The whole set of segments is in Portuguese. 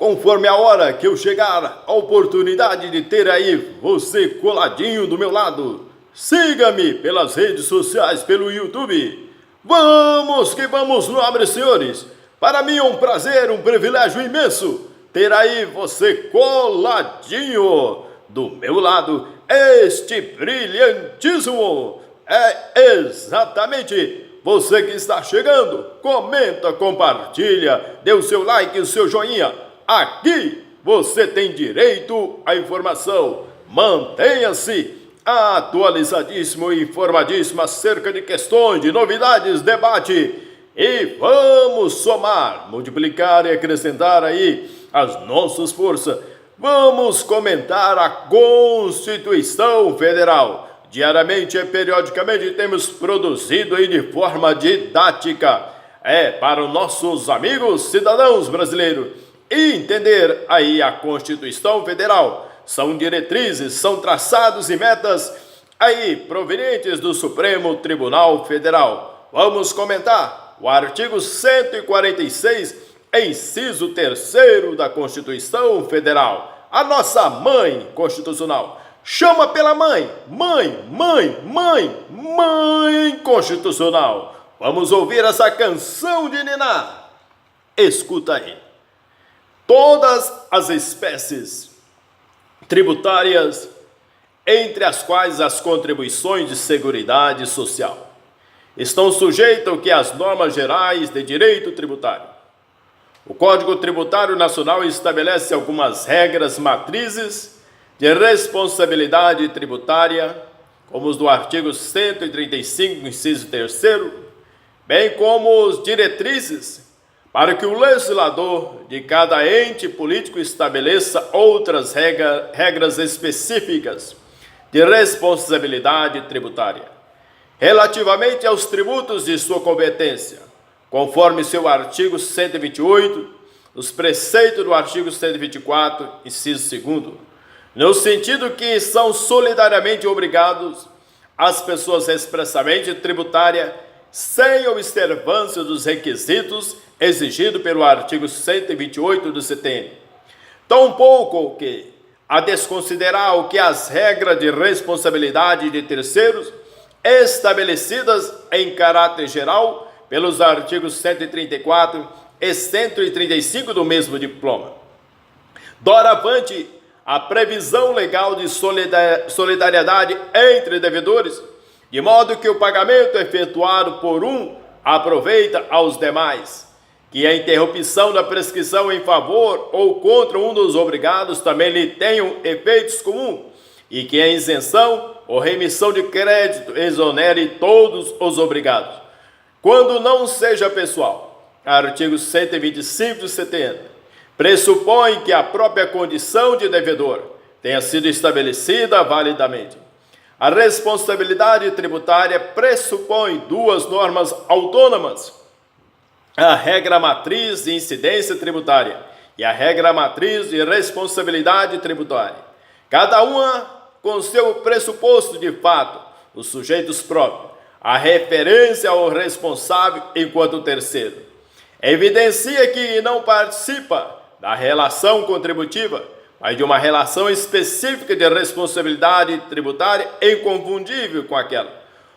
Conforme a hora que eu chegar, a oportunidade de ter aí você coladinho do meu lado. Siga-me pelas redes sociais, pelo YouTube. Vamos que vamos, nobres senhores. Para mim é um prazer, um privilégio imenso ter aí você coladinho do meu lado. Este brilhantíssimo é exatamente você que está chegando. Comenta, compartilha, dê o seu like, o seu joinha. Aqui você tem direito à informação. Mantenha-se atualizadíssimo e informadíssimo acerca de questões, de novidades, debate. E vamos somar, multiplicar e acrescentar aí as nossas forças. Vamos comentar a Constituição Federal. Diariamente e periodicamente temos produzido aí de forma didática. Para os nossos amigos cidadãos brasileiros entender aí a Constituição Federal. São diretrizes, são traçados e metas aí provenientes do Supremo Tribunal Federal. Vamos comentar o artigo 146, inciso 3º da Constituição Federal. A nossa mãe constitucional. Chama pela mãe, mãe constitucional. Vamos ouvir essa canção de niná. Escuta aí. Todas as espécies tributárias, entre as quais as contribuições de seguridade social, estão sujeitas ao que as normas gerais de direito tributário. O Código Tributário Nacional estabelece algumas regras matrizes de responsabilidade tributária, como os do artigo 135, inciso 3º, bem como os diretrizes para que o legislador de cada ente político estabeleça outras regras específicas de responsabilidade tributária, relativamente aos tributos de sua competência, conforme seu artigo 128, os preceitos do artigo 124, inciso 2º, no sentido que são solidariamente obrigados as pessoas expressamente tributárias sem observância dos requisitos exigidos pelo artigo 128 do CTN. Tampouco que a desconsiderar o que as regras de responsabilidade de terceiros estabelecidas em caráter geral pelos artigos 134 e 135 do mesmo diploma. Doravante, a previsão legal de solidariedade entre devedores, de modo que o pagamento efetuado por um aproveita aos demais, que a interrupção da prescrição em favor ou contra um dos obrigados também lhe tenham efeitos comuns, e que a isenção ou remissão de crédito exonere todos os obrigados, quando não seja pessoal. Artigo 125 do CTN. Pressupõe que a própria condição de devedor tenha sido estabelecida validamente. A responsabilidade tributária pressupõe duas normas autônomas: a regra matriz de incidência tributária e a regra matriz de responsabilidade tributária, cada uma com seu pressuposto de fato, os sujeitos próprios, a referência ao responsável enquanto terceiro. Evidencia que não participa da relação contributiva, mas de uma relação específica de responsabilidade tributária inconfundível com aquela.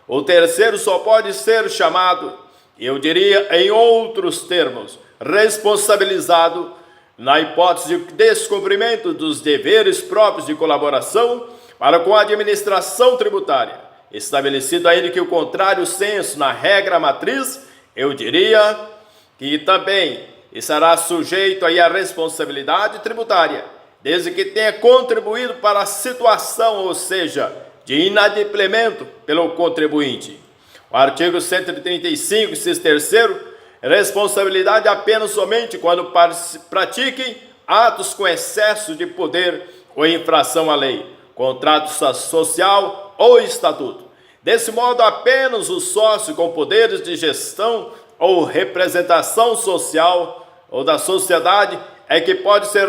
O terceiro só pode ser chamado, eu diria em outros termos, responsabilizado na hipótese de descumprimento dos deveres próprios de colaboração para com a administração tributária, estabelecido ainda que o contrário senso na regra matriz, eu diria que também estará sujeito aí à responsabilidade tributária, desde que tenha contribuído para a situação, ou seja, de inadimplemento pelo contribuinte. O artigo 135, inciso 3º, responsabilidade apenas somente quando pratiquem atos com excesso de poder ou infração à lei, contrato social ou estatuto. Desse modo, apenas o sócio com poderes de gestão ou representação social ou da sociedade é que pode ser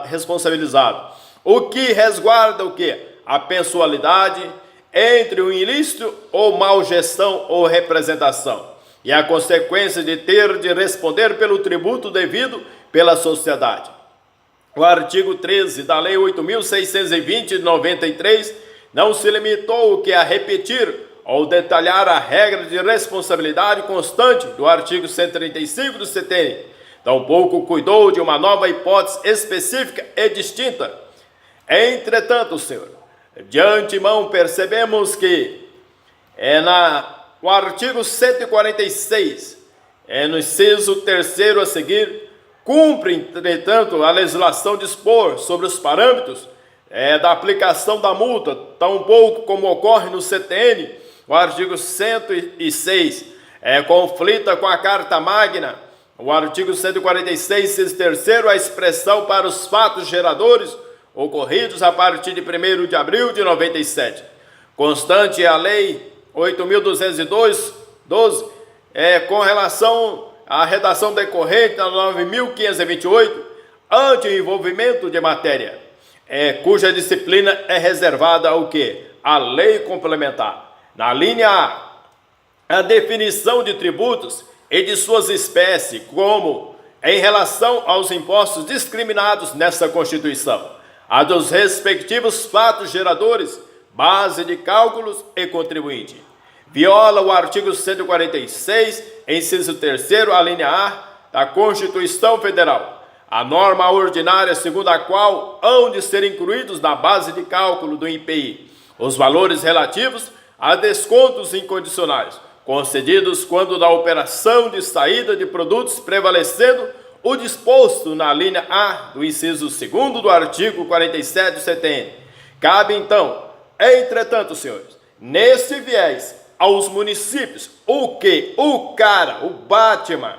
responsabilizado. O que resguarda o quê? A pessoalidade entre o ilícito ou mal gestão ou representação, e a consequência de ter de responder pelo tributo devido pela sociedade. O artigo 13 da Lei 8.620 de 93 não se limitou a repetir ou detalhar a regra de responsabilidade constante do artigo 135 do CTN. Tampouco cuidou de uma nova hipótese específica e distinta. Entretanto, senhor, de antemão percebemos que o artigo 146, no inciso 3º a seguir, cumpre, entretanto, a legislação dispor sobre os parâmetros da aplicação da multa, tampouco como ocorre no CTN, o artigo 106 conflita com a Carta Magna, o artigo 146, inciso 3º, a expressão para os fatos geradores ocorridos a partir de 1º de abril de 97. Constante a Lei 8.212, com relação à redação decorrente da 9.528, ante o envolvimento de matéria, cuja disciplina é reservada ao quê? A lei complementar. Na linha A definição de tributos e de suas espécies, como em relação aos impostos discriminados nessa Constituição, a dos respectivos fatos geradores, base de cálculos e contribuinte. Viola o artigo 146, inciso 3º, a linha A da Constituição Federal, a norma ordinária segundo a qual hão de ser incluídos na base de cálculo do IPI os valores relativos a descontos incondicionais, concedidos quando da operação de saída de produtos prevalecendo o disposto na linha A do inciso 2º do artigo 47 do CTN. Cabe então, entretanto, senhores, nesse viés, aos municípios, o Batman,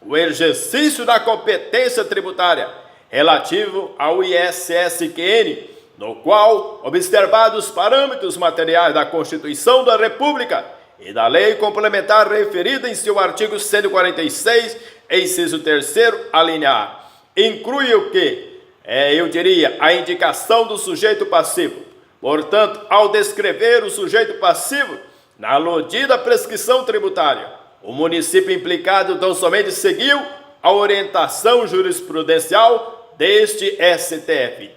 o exercício da competência tributária relativo ao ISSQN, no qual, observados os parâmetros materiais da Constituição da República e da lei complementar referida em seu artigo 146, inciso 3º, a linha A, inclui o que? A indicação do sujeito passivo. Portanto, ao descrever o sujeito passivo, na aludida prescrição tributária, o município implicado tão somente seguiu a orientação jurisprudencial deste STF.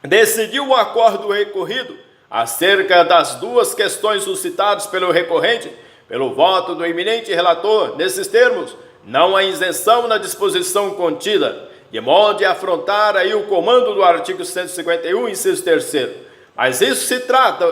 Decidiu o acordo recorrido acerca das duas questões suscitadas pelo recorrente, pelo voto do eminente relator, nesses termos, não há isenção na disposição contida, de modo a afrontar aí o comando do artigo 151, inciso 3º. Mas isso se trata,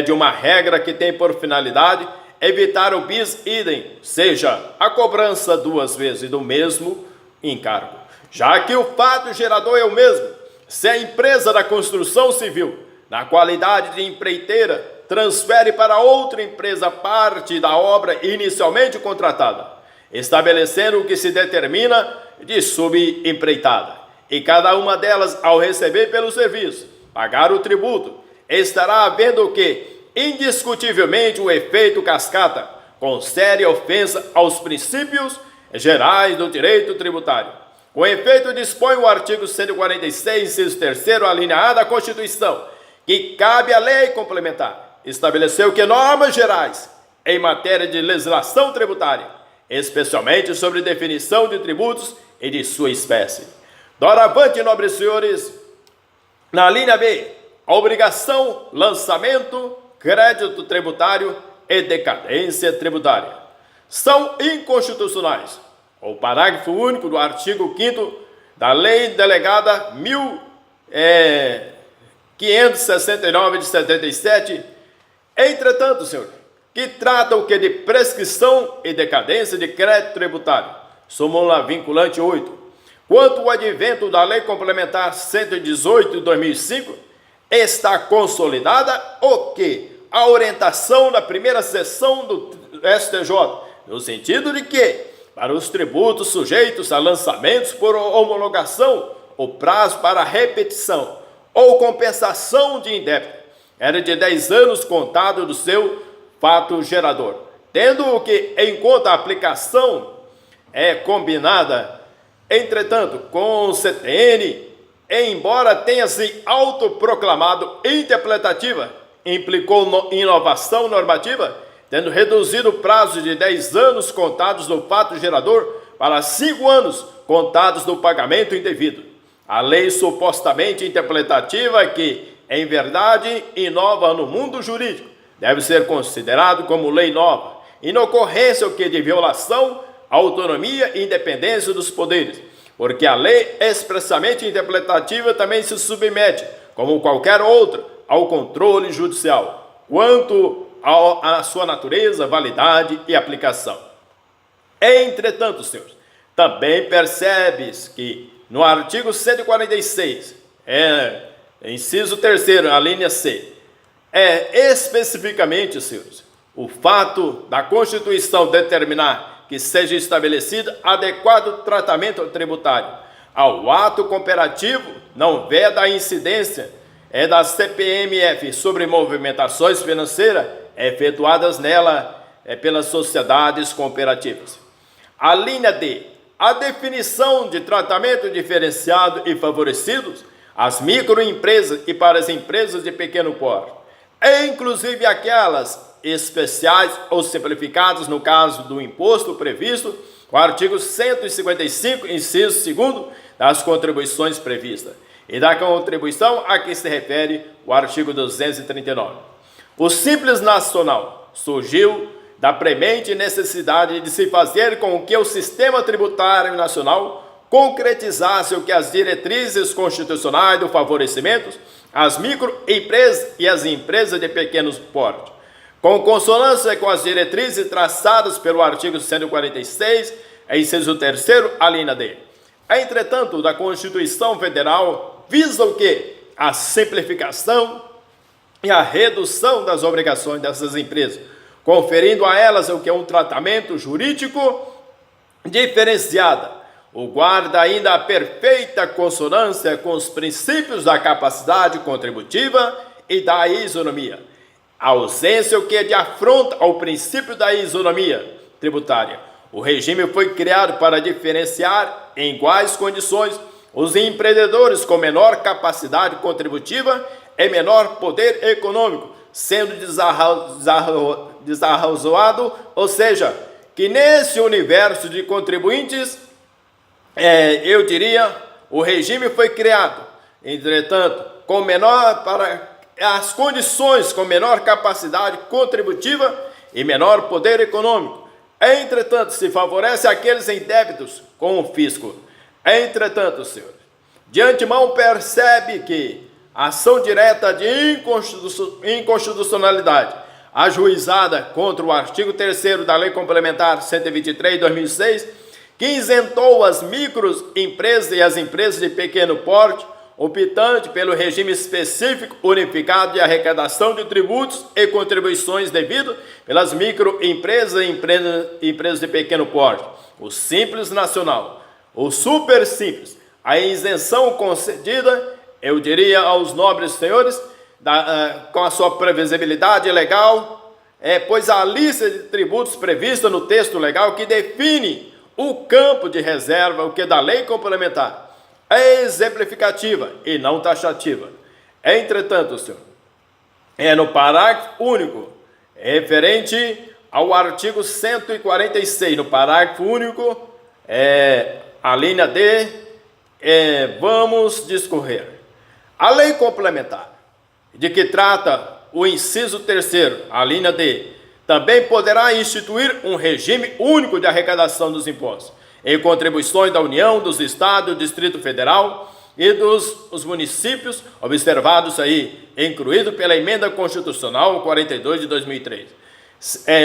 de uma regra que tem por finalidade evitar o bis idem, seja, a cobrança duas vezes do mesmo encargo, já que o fato gerador é o mesmo. Se a empresa da construção civil, na qualidade de empreiteira, transfere para outra empresa parte da obra inicialmente contratada, estabelecendo o que se determina de subempreitada, e cada uma delas, ao receber pelo serviço, pagar o tributo, estará havendo o que? Indiscutivelmente o efeito cascata, com séria ofensa aos princípios gerais do direito tributário. Com efeito, dispõe o artigo 146, inciso 3º, a linha A da Constituição, que cabe à lei complementar. Estabeleceu que normas gerais em matéria de legislação tributária, especialmente sobre definição de tributos e de sua espécie. Doravante, nobres senhores, na linha B, a obrigação, lançamento, crédito tributário e decadência tributária são inconstitucionais. O parágrafo único do artigo 5º da Lei Delegada 1569 de 77, entretanto, senhor, que trata o que de prescrição e decadência de crédito tributário, súmula vinculante 8. Quanto ao advento da Lei Complementar 118 de 2005, está consolidada o que? A orientação da primeira sessão do STJ, no sentido de que, para os tributos sujeitos a lançamentos por homologação, o prazo para repetição ou compensação de indébito era de 10 anos contado do seu fato gerador, tendo o que em conta a aplicação combinada, entretanto, com o CTN, embora tenha se autoproclamado interpretativa, implicou inovação normativa, tendo reduzido o prazo de 10 anos contados do fato gerador para 5 anos contados do pagamento indevido. A lei supostamente interpretativa que, em verdade, inova no mundo jurídico, deve ser considerado como lei nova, inocorrência ou que de violação à autonomia e independência dos poderes, porque a lei expressamente interpretativa também se submete, como qualquer outra, ao controle judicial, quanto à sua natureza, validade e aplicação. Entretanto, senhores, também percebes que no artigo 146, inciso 3º, a linha C, especificamente, senhores, o fato da Constituição determinar que seja estabelecido adequado tratamento tributário ao ato cooperativo não veda a incidência da CPMF sobre movimentações financeiras efetuadas nela pelas sociedades cooperativas. A linha D, a definição de tratamento diferenciado e favorecidos às microempresas e para as empresas de pequeno porte, inclusive aquelas especiais ou simplificadas no caso do imposto previsto no artigo 155, inciso 2º, das contribuições previstas, e da contribuição a que se refere o artigo 239. O Simples Nacional surgiu da premente necessidade de se fazer com que o sistema tributário nacional concretizasse o que as diretrizes constitucionais do favorecimento às microempresas e às empresas de pequenos porte, com consonância com as diretrizes traçadas pelo artigo 146, inciso 3º, a linha D. Entretanto, da Constituição Federal visa o quê? A simplificação e a redução das obrigações dessas empresas, conferindo a elas o que é um tratamento jurídico diferenciado, o guarda ainda a perfeita consonância com os princípios da capacidade contributiva e da isonomia. A ausência o que é de afronta ao princípio da isonomia tributária. O regime foi criado para diferenciar em iguais condições os empreendedores com menor capacidade contributiva e menor poder econômico, sendo desarrazoado, ou seja, que nesse universo de contribuintes, eu diria, o regime foi criado, entretanto, com menor para as condições com menor capacidade contributiva e menor poder econômico. Entretanto, se favorece aqueles em débitos com o fisco. Entretanto, senhores, de antemão percebe que a ação direta de inconstitucionalidade ajuizada contra o artigo 3º da Lei Complementar 123 de 2006, que isentou as microempresas e as empresas de pequeno porte, optante pelo regime específico unificado de arrecadação de tributos e contribuições devido pelas microempresas e empresas de pequeno porte, o Simples Nacional, o Super Simples, a isenção concedida, eu diria aos nobres senhores, com a sua previsibilidade legal, pois a lista de tributos prevista no texto legal que define o campo de reserva, o que é da lei complementar, é exemplificativa e não taxativa. Entretanto, senhor, no parágrafo único, referente ao artigo 146, no parágrafo único, a linha D, vamos discorrer. A lei complementar, de que trata o inciso 3º, a linha D, também poderá instituir um regime único de arrecadação dos impostos e contribuições da União, dos Estados, do Distrito Federal e dos municípios, observados aí, incluído pela Emenda Constitucional 42 de 2003.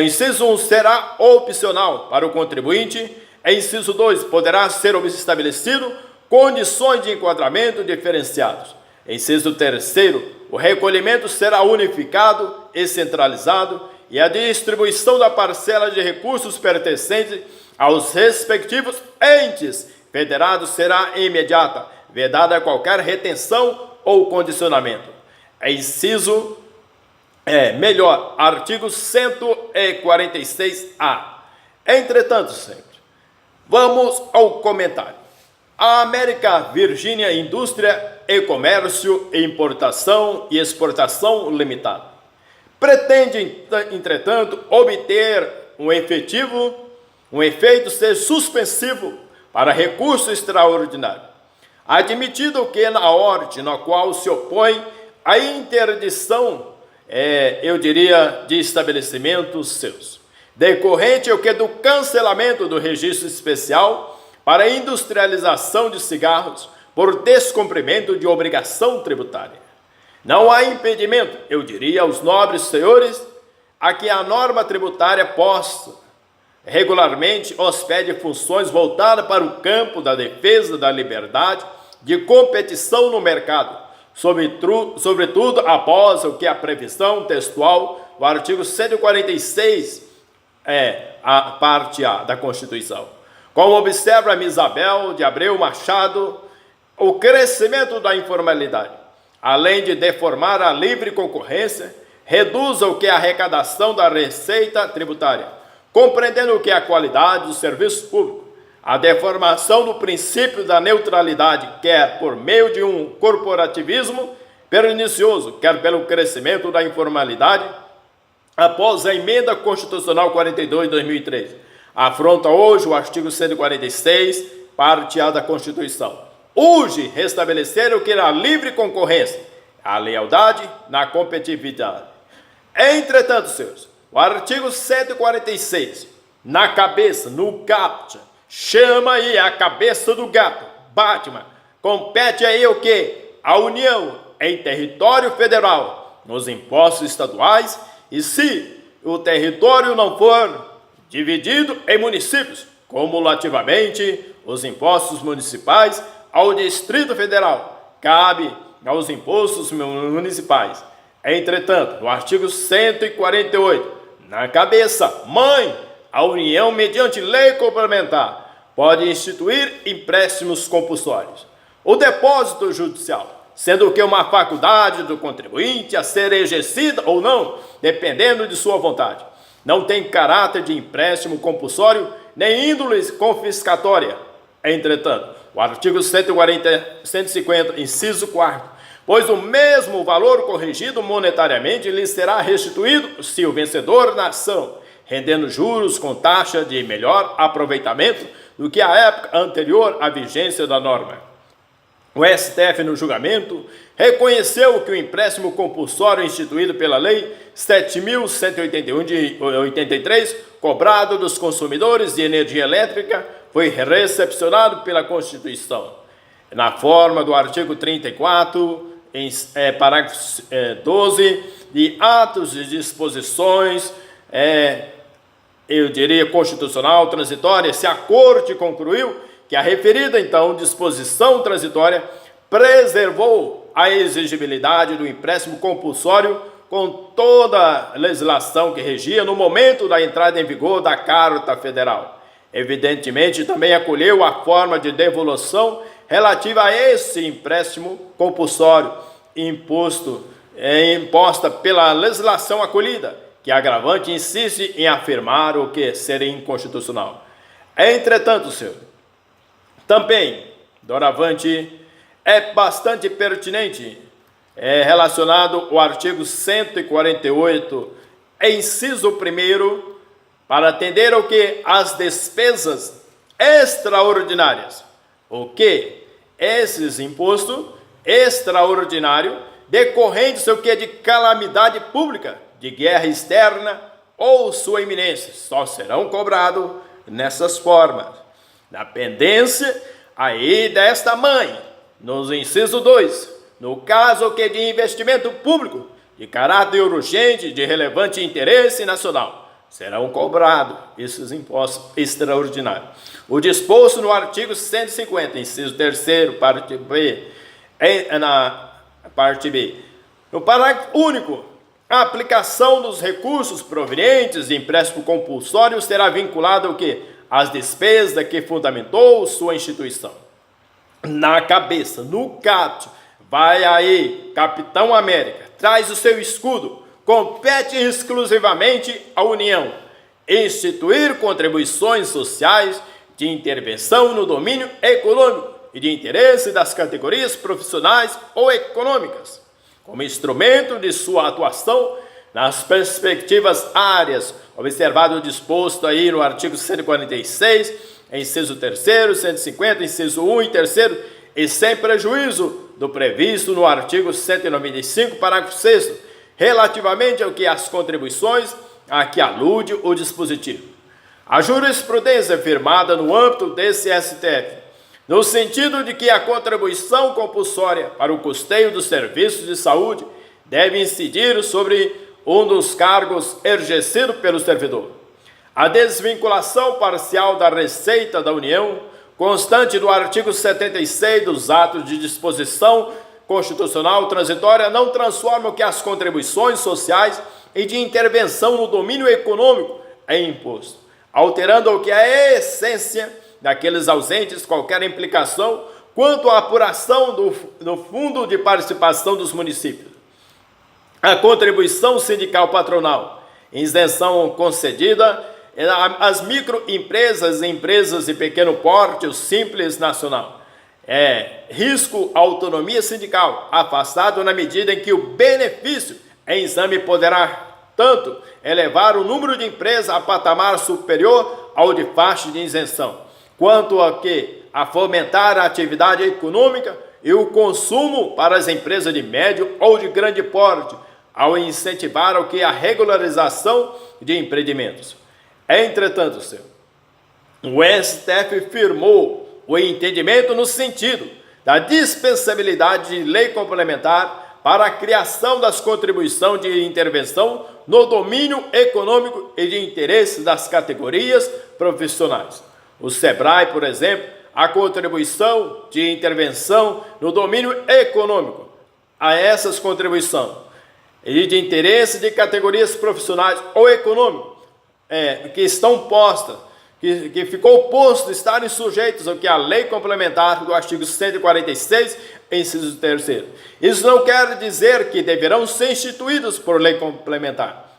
Inciso 1 será opcional para o contribuinte. Inciso 2 poderá ser estabelecido condições de enquadramento diferenciados. Inciso 3º, o recolhimento será unificado e centralizado e a distribuição da parcela de recursos pertencentes aos respectivos entes federados será imediata, vedada qualquer retenção ou condicionamento. Artigo 146-A. Entretanto, sempre, vamos ao comentário. A América Virgínia Indústria e Comércio, Importação e Exportação Limitada pretende, entretanto, obter um efetivo um efeito ser suspensivo para recurso extraordinário, admitido que na ordem na qual se opõe a interdição, de estabelecimentos seus, decorrente o que do cancelamento do registro especial para a industrialização de cigarros por descumprimento de obrigação tributária. Não há impedimento, aos nobres senhores, a que a norma tributária posta regularmente hospede funções voltadas para o campo da defesa da liberdade de competição no mercado, sobretudo após o que a previsão textual do artigo 146 a parte A da Constituição. Como observa Isabel de Abreu Machado, o crescimento da informalidade, além de deformar a livre concorrência, reduz o que a arrecadação da receita tributária, compreendendo o que a qualidade do serviço público, a deformação do princípio da neutralidade, quer por meio de um corporativismo pernicioso, quer pelo crescimento da informalidade, após a emenda constitucional 42 de 2003, afronta hoje o artigo 146, parte A da Constituição. Urge restabelecer o que era a livre concorrência, a lealdade na competitividade. Entretanto, senhores, o artigo 146, na cabeça, no caput, chama aí a cabeça do gato, Batman, compete aí o que? A União em território federal, nos impostos estaduais, e se o território não for dividido em municípios, cumulativamente, os impostos municipais ao Distrito Federal, cabe aos impostos municipais. Entretanto, no artigo 148, na cabeça, mãe, a União, mediante lei complementar, pode instituir empréstimos compulsórios. O depósito judicial, sendo que uma faculdade do contribuinte a ser exercida ou não, dependendo de sua vontade, não tem caráter de empréstimo compulsório nem índole confiscatória. Entretanto, o artigo 150, inciso 4º, pois o mesmo valor corrigido monetariamente lhe será restituído se o vencedor na ação, rendendo juros com taxa de melhor aproveitamento do que a época anterior à vigência da norma. O STF, no julgamento, reconheceu que o empréstimo compulsório instituído pela Lei 7.181 de 83, cobrado dos consumidores de energia elétrica, foi recepcionado pela Constituição, na forma do artigo 34, parágrafo 12, de atos de disposições, constitucional transitória, se a Corte concluiu que a referida, então, disposição transitória preservou a exigibilidade do empréstimo compulsório com toda a legislação que regia no momento da entrada em vigor da Carta Federal. Evidentemente, também acolheu a forma de devolução relativa a esse empréstimo compulsório imposta pela legislação acolhida, que agravante insiste em afirmar o que seria inconstitucional. Entretanto, senhor, também, doravante, é bastante pertinente, relacionado ao artigo 148, inciso 1º, para atender ao que? As despesas extraordinárias. O que? Esses impostos extraordinários decorrentes do que? De calamidade pública, de guerra externa ou sua iminência, só serão cobrados nessas formas. Na pendência aí desta mãe, nos inciso 2, no caso que de investimento público de caráter urgente de relevante interesse nacional, serão cobrados esses impostos extraordinários. O disposto no artigo 150, inciso 3º, parte B, na parte B, no parágrafo único, a aplicação dos recursos provenientes de empréstimo compulsório será vinculada ao quê? As despesas que fundamentou sua instituição. Na cabeça, no caput, vai aí, Capitão América, traz o seu escudo, compete exclusivamente à União instituir contribuições sociais de intervenção no domínio econômico e de interesse das categorias profissionais ou econômicas, como instrumento de sua atuação nas perspectivas áreas, observado o disposto aí no artigo 146, inciso 3º, 150, inciso 1 e 3º, e sem prejuízo do previsto no artigo 195, parágrafo 6º, relativamente ao que as contribuições a que alude o dispositivo. A jurisprudência firmada no âmbito desse STF, no sentido de que a contribuição compulsória para o custeio dos serviços de saúde deve incidir sobre um dos cargos exercido pelo servidor. A desvinculação parcial da receita da União, constante do artigo 76 dos atos de disposição constitucional transitória, não transforma o que as contribuições sociais e de intervenção no domínio econômico em imposto, alterando o que é a essência daqueles ausentes qualquer implicação quanto à apuração do Fundo de Participação dos Municípios. A contribuição sindical patronal, isenção concedida às microempresas e empresas de pequeno porte, o Simples Nacional. Risco autonomia sindical, afastado na medida em que o benefício em exame poderá tanto elevar o número de empresas a patamar superior ao de faixa de isenção, quanto a fomentar a atividade econômica e o consumo para as empresas de médio ou de grande porte, ao incentivar a regularização de empreendimentos. Entretanto, o STF firmou o entendimento no sentido da dispensabilidade de lei complementar para a criação das contribuições de intervenção no domínio econômico e de interesse das categorias profissionais. O SEBRAE, por exemplo, a contribuição de intervenção no domínio econômico, a essas contribuições e de interesse de categorias profissionais ou econômicas que estão postas, que ficou posto estarem sujeitos ao que a lei complementar do artigo 146, inciso 3º. Isso não quer dizer que deverão ser instituídos por lei complementar.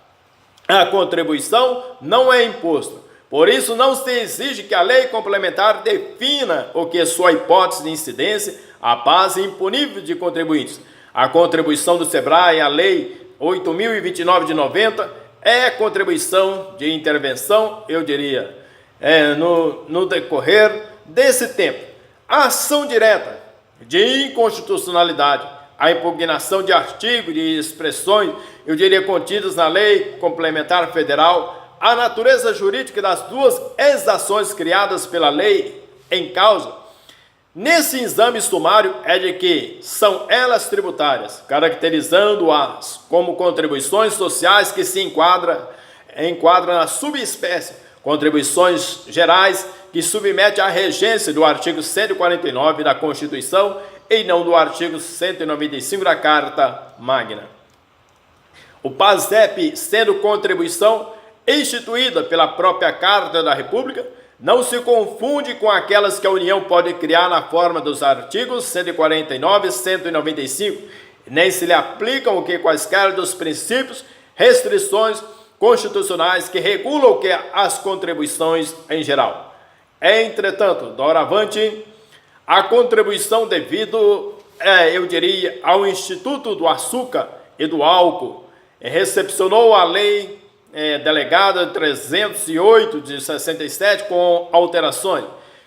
A contribuição não é imposto. Por isso, não se exige que a lei complementar defina o que é sua hipótese de incidência, a base impunível de contribuintes. A contribuição do SEBRAE, a Lei 8.029 de 90, é contribuição de intervenção, eu diria, no decorrer desse tempo. A ação direta de inconstitucionalidade, a impugnação de artigos, de expressões, eu diria, contidas na Lei Complementar Federal, a natureza jurídica das duas exações criadas pela lei em causa, nesse exame sumário é de que são elas tributárias, caracterizando-as como contribuições sociais que se enquadra na subespécie, contribuições gerais que submete à regência do artigo 149 da Constituição e não do artigo 195 da Carta Magna. O PASEP, sendo contribuição instituída pela própria Carta da República, não se confunde com aquelas que a União pode criar na forma dos artigos 149 e 195, nem se lhe aplicam o que quaisquer dos princípios, restrições constitucionais que regulam o que as contribuições em geral. Entretanto, doravante, a contribuição devido, eu diria, ao Instituto do Açúcar e do Álcool, recepcionou a lei delegada 308 de 67 com alterações.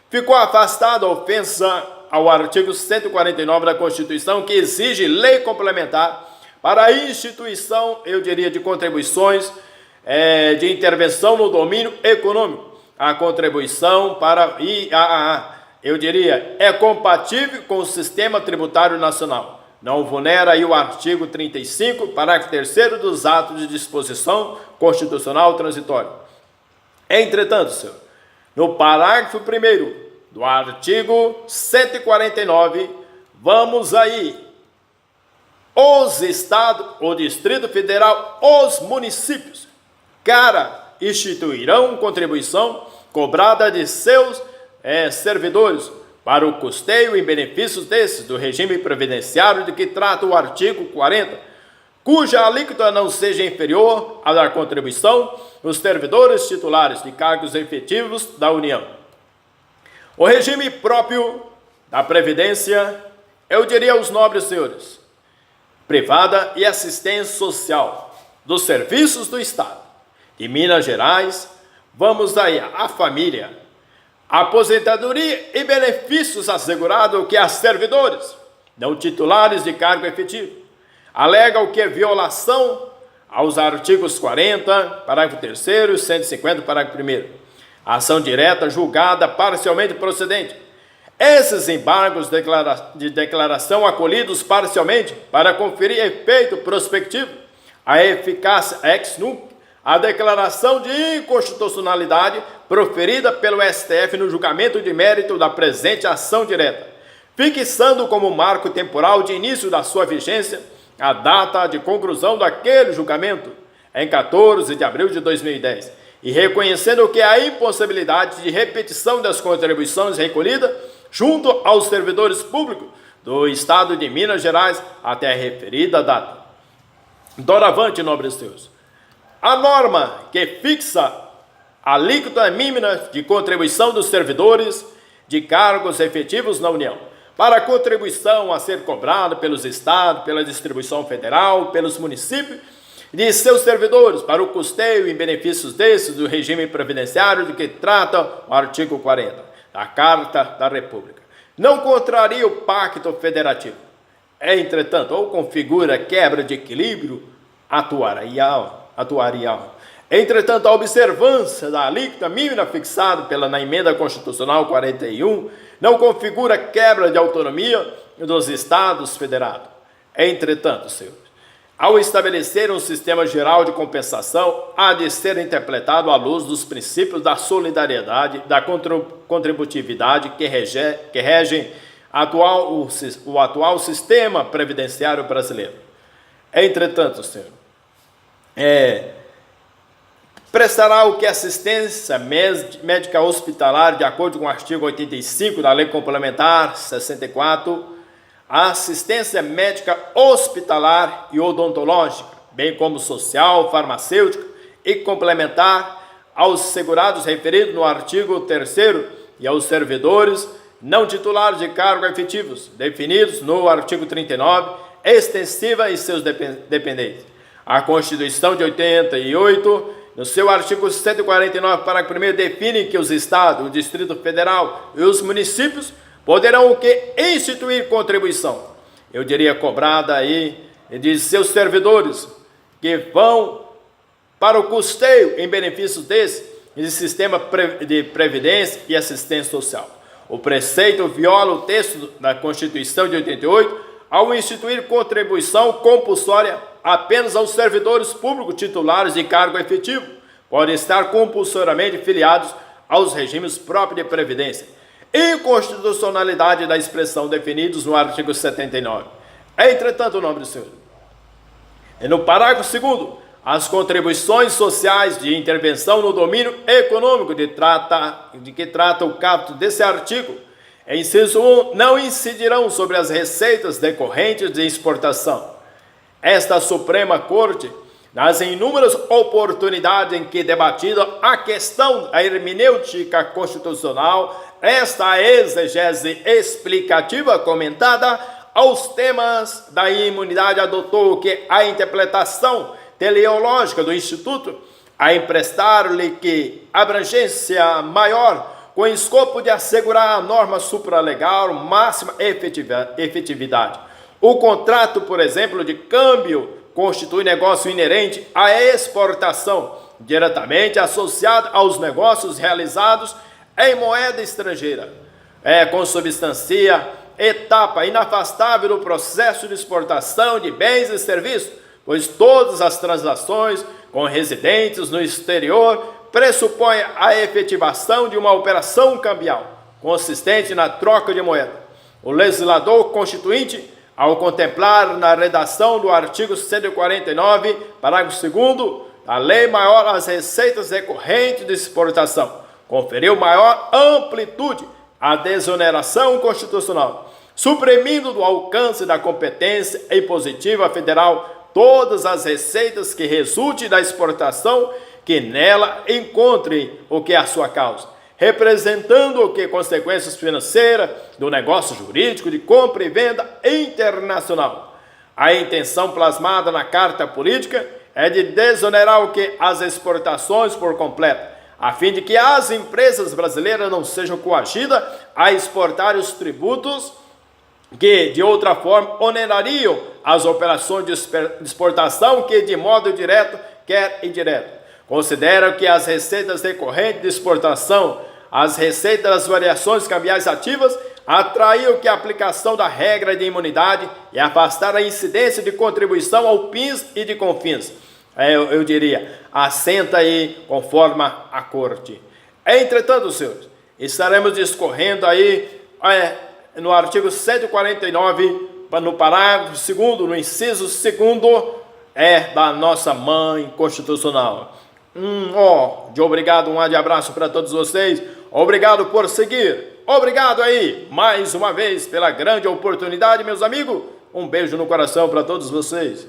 Ficou afastada a ofensa ao artigo 149 da Constituição, que exige lei complementar para a instituição, eu diria, de contribuições de intervenção no domínio econômico. A contribuição para IAA, eu diria, é compatível com o sistema tributário nacional. Não vulnera aí o artigo 35, parágrafo 3º dos atos de disposição constitucional transitória. Entretanto, senhor, no parágrafo 1º do artigo 149, vamos aí, os estados, o Distrito Federal, os municípios, instituirão contribuição cobrada de seus servidores para o custeio e benefícios desses do regime previdenciário de que trata o artigo 40, cuja alíquota não seja inferior à da contribuição dos servidores titulares de cargos efetivos da União. O regime próprio da Previdência, eu diria aos nobres senhores, privada e assistência social, dos Serviços do Estado de Minas Gerais, vamos aí a família, aposentadoria e benefícios assegurados que a servidores não titulares de cargo efetivo alegam que é violação aos artigos 40, parágrafo 3º e 150, parágrafo 1º. Ação direta julgada parcialmente procedente. Esses embargos de declaração acolhidos parcialmente para conferir efeito prospectivo, a eficácia ex nunc, a declaração de inconstitucionalidade proferida pelo STF no julgamento de mérito da presente ação direta, fixando como marco temporal de início da sua vigência a data de conclusão daquele julgamento, em 14 de abril de 2010, e reconhecendo que a impossibilidade de repetição das contribuições recolhidas junto aos servidores públicos do Estado de Minas Gerais até a referida data. Doravante, nobres senhores, a norma que fixa a alíquota mínima de contribuição dos servidores de cargos efetivos na União para a contribuição a ser cobrada pelos estados, pela distribuição federal, pelos municípios de seus servidores para o custeio em benefícios desses do regime previdenciário de que trata o artigo 40 da Carta da República. Não contraria o Pacto Federativo. Entretanto, ou configura quebra de equilíbrio atuarial. Entretanto, a observância da alíquota mínima fixada na Emenda Constitucional 41 não configura quebra de autonomia dos Estados federados. Entretanto, senhores, ao estabelecer um sistema geral de compensação, há de ser interpretado à luz dos princípios da solidariedade, da contributividade que regem o atual sistema previdenciário brasileiro. Entretanto, senhor, prestará o que assistência médica hospitalar, de acordo com o artigo 85 da Lei Complementar 64, a assistência médica hospitalar e odontológica, bem como social, farmacêutica e complementar aos segurados referidos no artigo 3º e aos servidores não titulares de cargos efetivos, definidos no artigo 39, extensiva e seus dependentes. A Constituição de 88, no seu artigo 149, parágrafo 1º, define que os estados, o Distrito Federal e os municípios poderão o que? Instituir contribuição, eu diria cobrada aí, de seus servidores, que vão para o custeio em benefícios desse sistema de previdência e assistência social. O preceito viola o texto da Constituição de 88 ao instituir contribuição compulsória apenas aos servidores públicos titulares de cargo efetivo, podem estar compulsoriamente filiados aos regimes próprios de previdência. Inconstitucionalidade da expressão definidos no artigo 79. Entretanto, nobre senhor, no parágrafo 2º, as contribuições sociais de intervenção no domínio econômico de que trata o caput desse artigo, inciso 1, não incidirão sobre as receitas decorrentes de exportação. Esta Suprema Corte, nas inúmeras oportunidades em que debatida a questão da hermenêutica constitucional, esta exegese explicativa comentada aos temas da imunidade adotou que a interpretação teleológica do Instituto, a emprestar-lhe que abrangência maior, com escopo de assegurar a norma supralegal máxima efetividade. O contrato, por exemplo, de câmbio constitui negócio inerente à exportação, diretamente associado aos negócios realizados em moeda estrangeira. Consubstancia etapa inafastável do processo de exportação de bens e serviços, pois todas as transações com residentes no exterior pressupõem a efetivação de uma operação cambial, consistente na troca de moeda. O legislador constituinte, ao contemplar na redação do artigo 149, parágrafo 2º, da Lei Maior as receitas recorrentes de exportação, conferiu maior amplitude à desoneração constitucional, suprimindo do alcance da competência impositiva federal todas as receitas que resultem da exportação que nela encontrem o que é a sua causa, representando o que consequências financeiras do negócio jurídico de compra e venda internacional. A intenção plasmada na Carta Política é de desonerar o que? As exportações por completo, a fim de que as empresas brasileiras não sejam coagidas a exportar os tributos que, de outra forma, onerariam as operações de exportação que, de modo direto, quer indireto. Considero que as receitas decorrentes de exportação, as receitas das variações cambiais ativas, atraiu que a aplicação da regra de imunidade e afastar a incidência de contribuição ao PIS e de CONFINS. Eu diria, assenta aí conforme a corte. Entretanto, senhores, estaremos discorrendo aí no artigo 149, no parágrafo 2º, no inciso 2º, da nossa mãe constitucional. De obrigado, um de abraço para todos vocês. Obrigado por seguir. Obrigado aí, mais uma vez, pela grande oportunidade, meus amigos. Um beijo no coração para todos vocês.